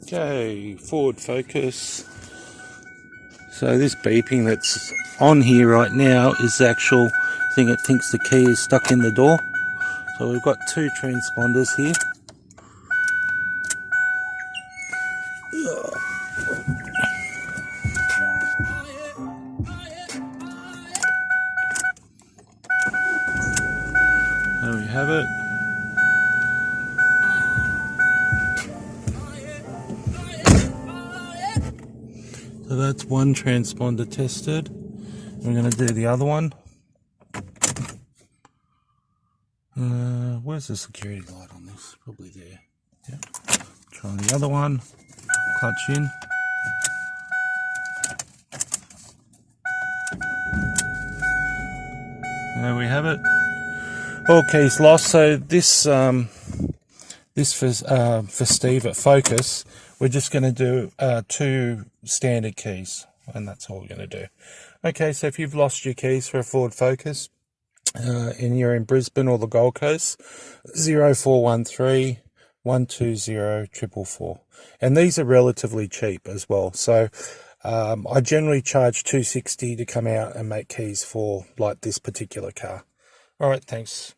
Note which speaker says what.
Speaker 1: Okay, Ford Focus. So this beeping that's on here right now is the actual thing it thinks the key is stuck in the door. So we've got two transponders here. There we have it. So that's one transponder tested. We're going to do the other one. Where's the security light on this? Probably there. Yep. Try the other one. Clutch in. There we have it. All keys lost. So this for Steve at Focus, we're just going to do two standard keys, and that's all we're going to do. Okay, so if you've lost your keys for a Ford Focus and you're in Brisbane or the Gold Coast, 0413 120 444, and these are relatively cheap as well. So I generally charge $260 to come out and make keys for like this particular car. All right, thanks.